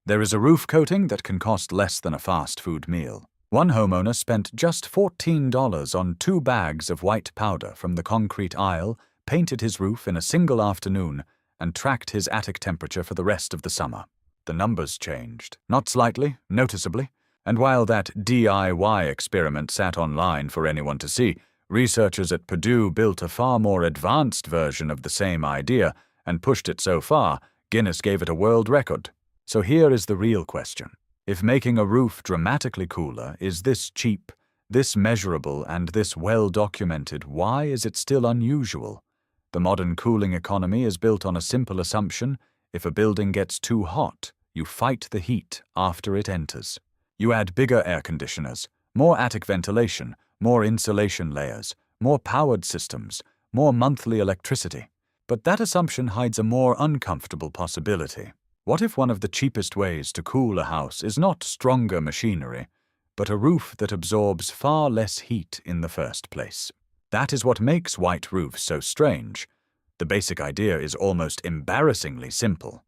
There is a roof coating that can cost less than a fast food meal. One homeowner spent just $14 on 2 bags of white powder from the concrete aisle, painted his roof in a single afternoon, and tracked his attic temperature for the rest of the summer. The numbers changed, not slightly, noticeably, and while that DIY experiment sat online for anyone to see, researchers at Purdue built a far more advanced version of the same idea and pushed it so far, Guinness gave it a world record. So here is the real question. If making a roof dramatically cooler is this cheap, this measurable, and this well-documented, why is it still unusual? The modern cooling economy is built on a simple assumption: if a building gets too hot, you fight the heat after it enters. You add bigger air conditioners, more attic ventilation, more insulation layers, more powered systems, more monthly electricity. But that assumption hides a more uncomfortable possibility. What if one of the cheapest ways to cool a house is not stronger machinery, but a roof that absorbs far less heat in the first place? That is what makes white roofs so strange. The basic idea is almost embarrassingly simple.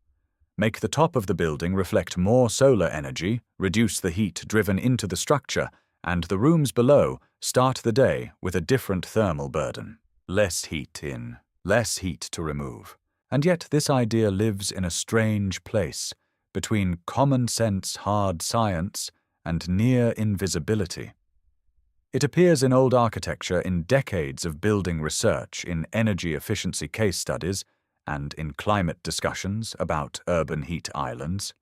Make the top of the building reflect more solar energy, reduce the heat driven into the structure, and the rooms below start the day with a different thermal burden. Less heat in, less heat to remove. And yet this idea lives in a strange place, between common-sense hard science and near invisibility. It appears in old architecture, in decades of building research, in energy efficiency case studies, and in climate discussions about urban heat islands.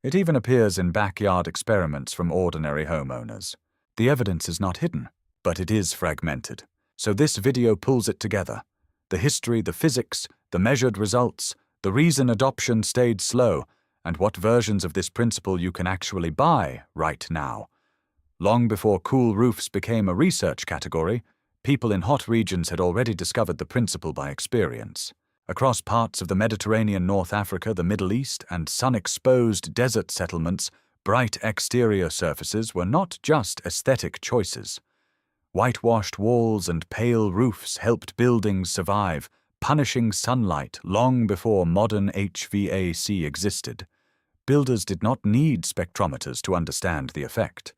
It even appears in backyard experiments from ordinary homeowners. The evidence is not hidden, but it is fragmented. So this video pulls it together. The history, the physics, the measured results, the reason adoption stayed slow, and what versions of this principle you can actually buy right now. Long before cool roofs became a research category, people in hot regions had already discovered the principle by experience. Across parts of the Mediterranean, North Africa, the Middle East, and sun-exposed desert settlements, bright exterior surfaces were not just aesthetic choices. Whitewashed walls and pale roofs helped buildings survive, punishing sunlight long before modern HVAC existed. Builders did not need spectrometers to understand the effect.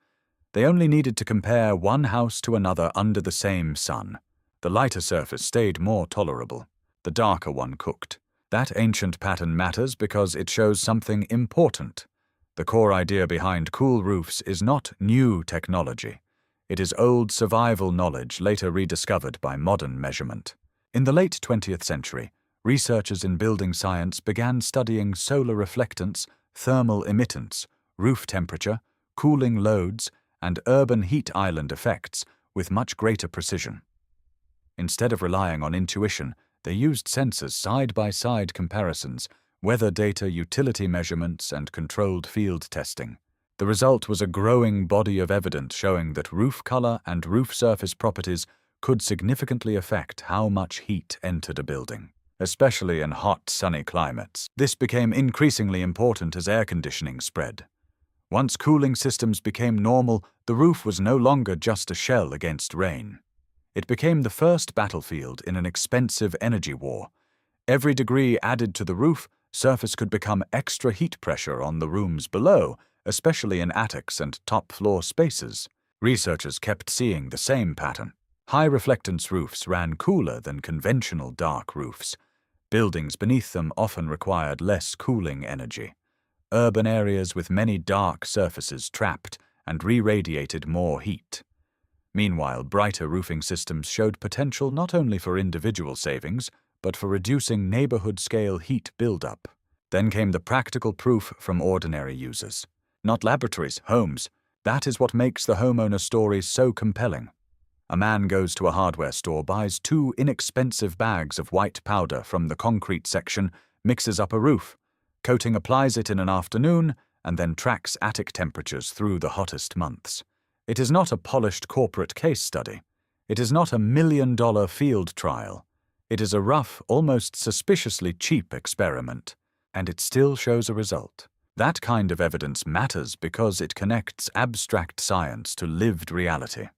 They only needed to compare one house to another under the same sun. The lighter surface stayed more tolerable. The darker one cooked. That ancient pattern matters because it shows something important. The core idea behind cool roofs is not new technology. It is old survival knowledge later rediscovered by modern measurement. In the late 20th century, researchers in building science began studying solar reflectance, thermal emittance, roof temperature, cooling loads, and urban heat island effects with much greater precision. Instead of relying on intuition, they used sensors, side-by-side comparisons, weather data, utility measurements, and controlled field testing. The result was a growing body of evidence showing that roof color and roof surface properties could significantly affect how much heat entered a building, especially in hot, sunny climates. This became increasingly important as air conditioning spread. Once cooling systems became normal, the roof was no longer just a shell against rain. It became the first battlefield in an expensive energy war. Every degree added to the roof surface could become extra heat pressure on the rooms below, especially in attics and top-floor spaces. Researchers kept seeing the same pattern. High reflectance roofs ran cooler than conventional dark roofs. Buildings beneath them often required less cooling energy. Urban areas with many dark surfaces trapped and re-radiated more heat. Meanwhile, brighter roofing systems showed potential not only for individual savings, but for reducing neighborhood-scale heat buildup. Then came the practical proof from ordinary users. Not laboratories, homes. That is what makes the homeowner story so compelling. A man goes to a hardware store, buys 2 inexpensive bags of white powder from the concrete section, mixes up a roof. Coating applies it in an afternoon, and then tracks attic temperatures through the hottest months. It is not a polished corporate case study. It is not a $1 million field trial. It is a rough, almost suspiciously cheap experiment, and it still shows a result. That kind of evidence matters because it connects abstract science to lived reality.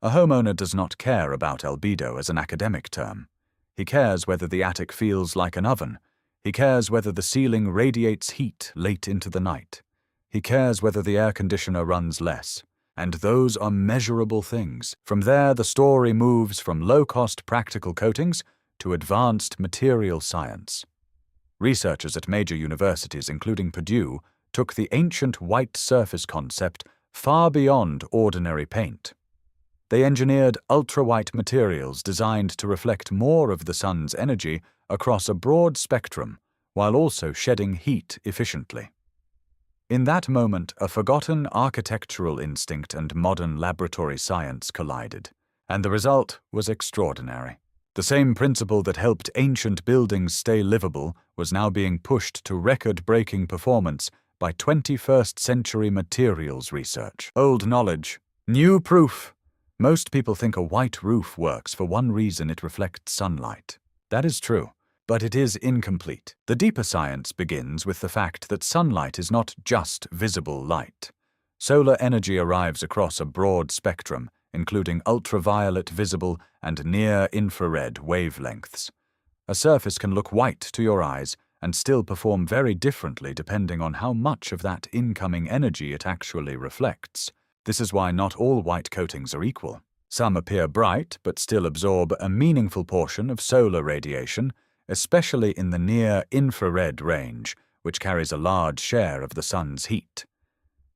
A homeowner does not care about albedo as an academic term. He cares whether the attic feels like an oven. He cares whether the ceiling radiates heat late into the night. He cares whether the air conditioner runs less. And those are measurable things. From there, the story moves from low-cost practical coatings to advanced material science. Researchers at major universities, including Purdue, took the ancient white surface concept far beyond ordinary paint. They engineered ultra-white materials designed to reflect more of the sun's energy across a broad spectrum, while also shedding heat efficiently. In that moment, a forgotten architectural instinct and modern laboratory science collided, and the result was extraordinary. The same principle that helped ancient buildings stay livable was now being pushed to record-breaking performance by 21st century materials research. Old knowledge, new proof. Most people think a white roof works for one reason: it reflects sunlight. That is true. But it is incomplete. The deeper science begins with the fact that sunlight is not just visible light. Solar energy arrives across a broad spectrum, including ultraviolet, visible, and near-infrared wavelengths. A surface can look white to your eyes and still perform very differently depending on how much of that incoming energy it actually reflects. This is why not all white coatings are equal. Some appear bright but still absorb a meaningful portion of solar radiation, especially in the near-infrared range, which carries a large share of the sun's heat.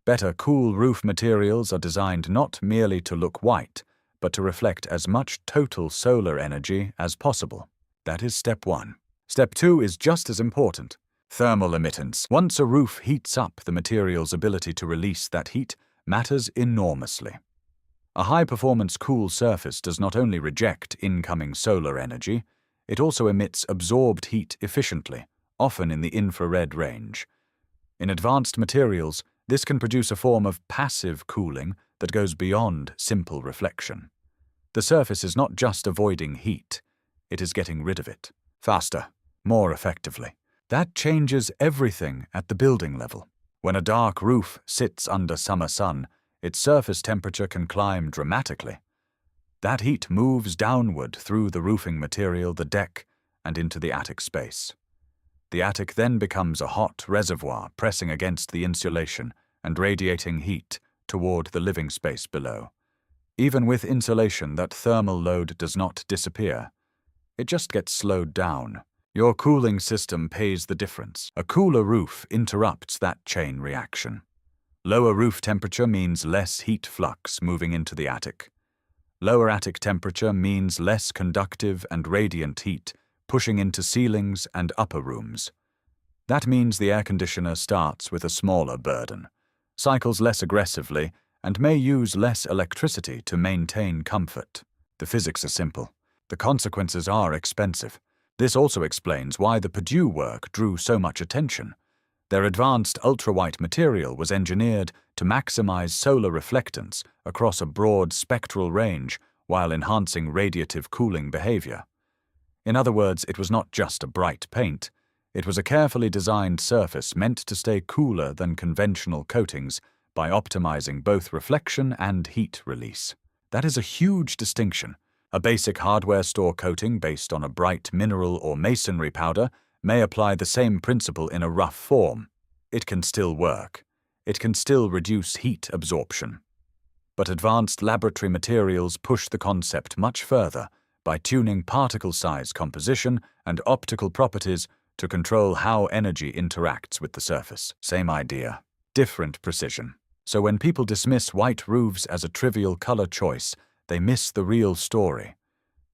Better cool roof materials are designed not merely to look white, but to reflect as much total solar energy as possible. That is step 1. Step 2 is just as important: thermal emittance. Once a roof heats up, the material's ability to release that heat matters enormously. A high-performance cool surface does not only reject incoming solar energy, it also emits absorbed heat efficiently, often in the infrared range. In advanced materials, this can produce a form of passive cooling that goes beyond simple reflection. The surface is not just avoiding heat, it is getting rid of it, faster, more effectively. That changes everything at the building level. When a dark roof sits under summer sun, its surface temperature can climb dramatically. That heat moves downward through the roofing material, the deck, and into the attic space. The attic then becomes a hot reservoir pressing against the insulation and radiating heat toward the living space below. Even with insulation, that thermal load does not disappear. It just gets slowed down. Your cooling system pays the difference. A cooler roof interrupts that chain reaction. Lower roof temperature means less heat flux moving into the attic. Lower attic temperature means less conductive and radiant heat pushing into ceilings and upper rooms. That means the air conditioner starts with a smaller burden, cycles less aggressively, and may use less electricity to maintain comfort. The physics are simple. The consequences are expensive. This also explains why the Purdue work drew so much attention. Their advanced ultra-white material was engineered to maximize solar reflectance across a broad spectral range while enhancing radiative cooling behavior. In other words, it was not just a bright paint. It was a carefully designed surface meant to stay cooler than conventional coatings by optimizing both reflection and heat release. That is a huge distinction. A basic hardware store coating based on a bright mineral or masonry powder may apply the same principle in a rough form. It can still work. It can still reduce heat absorption. But advanced laboratory materials push the concept much further by tuning particle size composition and optical properties to control how energy interacts with the surface. Same idea, different precision. So when people dismiss white roofs as a trivial color choice, they miss the real story.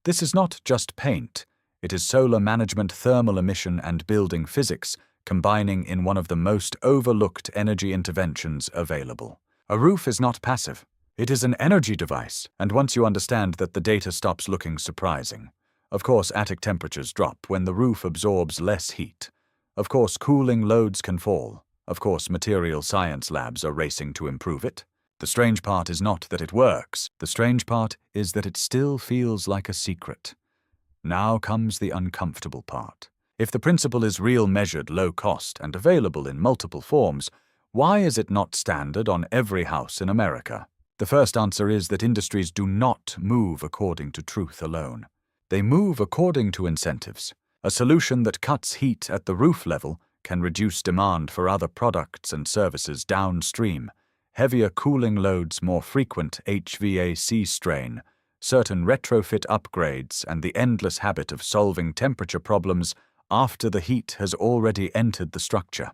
This is not just paint. It is solar management, thermal emission, and building physics combining in one of the most overlooked energy interventions available. A roof is not passive. It is an energy device, and once you understand that, the data stops looking surprising. Of course, attic temperatures drop when the roof absorbs less heat. Of course, cooling loads can fall. Of course, material science labs are racing to improve it. The strange part is not that it works. The strange part is that it still feels like a secret. Now comes the uncomfortable part. If the principle is real, measured, low cost, and available in multiple forms, why is it not standard on every house in America? The first answer is that industries do not move according to truth alone. They move according to incentives. A solution that cuts heat at the roof level can reduce demand for other products and services downstream. Heavier cooling loads, more frequent HVAC strain, certain retrofit upgrades, and the endless habit of solving temperature problems after the heat has already entered the structure.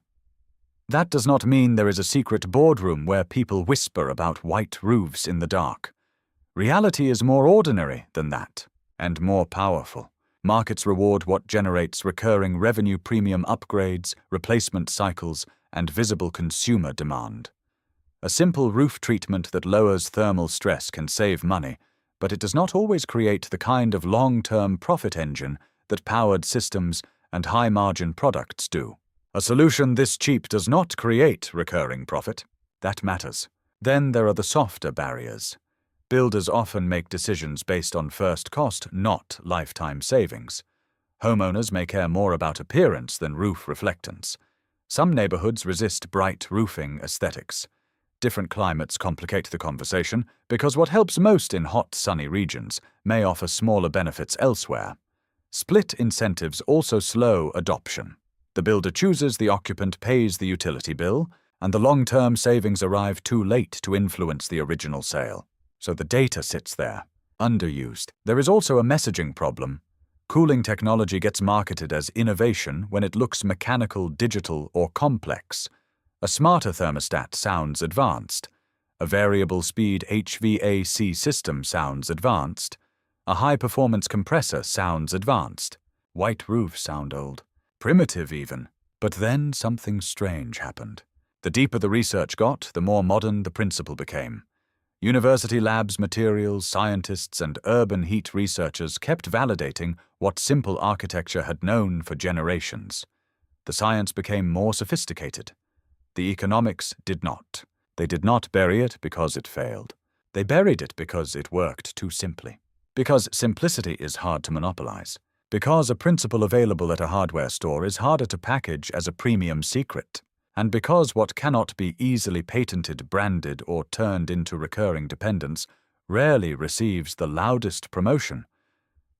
That does not mean there is a secret boardroom where people whisper about white roofs in the dark. Reality is more ordinary than that, and more powerful. Markets reward what generates recurring revenue, premium upgrades, replacement cycles, and visible consumer demand. A simple roof treatment that lowers thermal stress can save money, but it does not always create the kind of long-term profit engine that powered systems and high-margin products do. A solution this cheap does not create recurring profit. That matters. Then there are the softer barriers. Builders often make decisions based on first cost, not lifetime savings. Homeowners may care more about appearance than roof reflectance. Some neighborhoods resist bright roofing aesthetics. Different climates complicate the conversation because what helps most in hot, sunny regions may offer smaller benefits elsewhere. Split incentives also slow adoption. The builder chooses, the occupant pays the utility bill, and the long-term savings arrive too late to influence the original sale. So the data sits there, underused. There is also a messaging problem. Cooling technology gets marketed as innovation when it looks mechanical, digital, or complex. A smarter thermostat sounds advanced. A variable speed HVAC system sounds advanced. A high-performance compressor sounds advanced. White roofs sound old. Primitive even. But then something strange happened. The deeper the research got, the more modern the principle became. University labs, materials, scientists, and urban heat researchers kept validating what simple architecture had known for generations. The science became more sophisticated. The economics did not. They did not bury it because it failed. They buried it because it worked too simply. Because simplicity is hard to monopolize. Because a principle available at a hardware store is harder to package as a premium secret. And because what cannot be easily patented, branded, or turned into recurring dependence rarely receives the loudest promotion.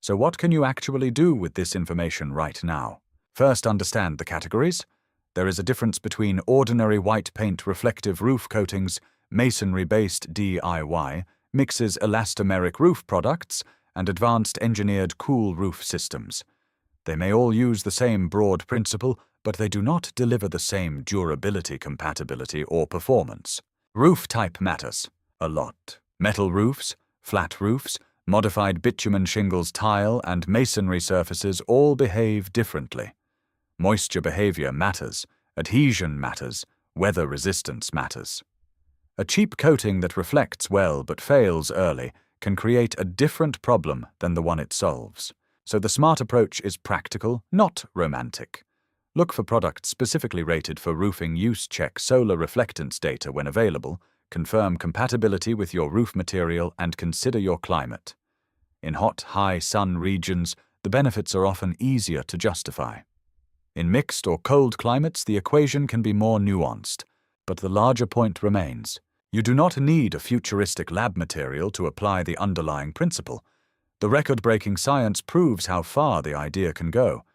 So what can you actually do with this information right now? First, understand the categories. There is a difference between ordinary white paint reflective roof coatings, masonry-based DIY, mixes elastomeric roof products, and advanced engineered cool roof systems. They may all use the same broad principle, but they do not deliver the same durability, compatibility, or performance. Roof type matters a lot. Metal roofs, flat roofs, modified bitumen shingles, tile, and masonry surfaces all behave differently. Moisture behavior matters, adhesion matters, weather resistance matters. A cheap coating that reflects well but fails early can create a different problem than the one it solves. So the smart approach is practical, not romantic. Look for products specifically rated for roofing use, check solar reflectance data when available, confirm compatibility with your roof material, and consider your climate. In hot, high sun regions, the benefits are often easier to justify. In mixed or cold climates, the equation can be more nuanced, but the larger point remains. You do not need a futuristic lab material to apply the underlying principle. The record-breaking science proves how far the idea can go.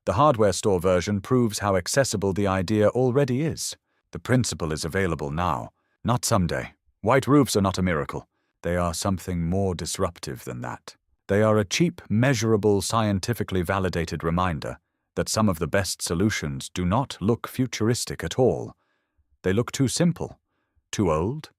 The hardware store version proves how accessible the idea already is. The principle is available now, not someday. White roofs are not a miracle. They are something more disruptive than that. They are a cheap, measurable, scientifically validated reminder that some of the best solutions do not look futuristic at all. They look too simple, too old,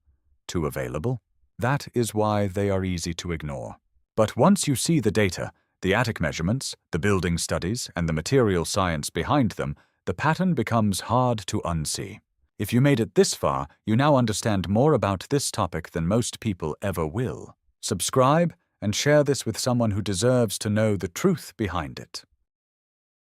too available. That is why they are easy to ignore. But once you see the data, the attic measurements, the building studies, and the material science behind them, the pattern becomes hard to unsee. If you made it this far, you now understand more about this topic than most people ever will. Subscribe and share this with someone who deserves to know the truth behind it.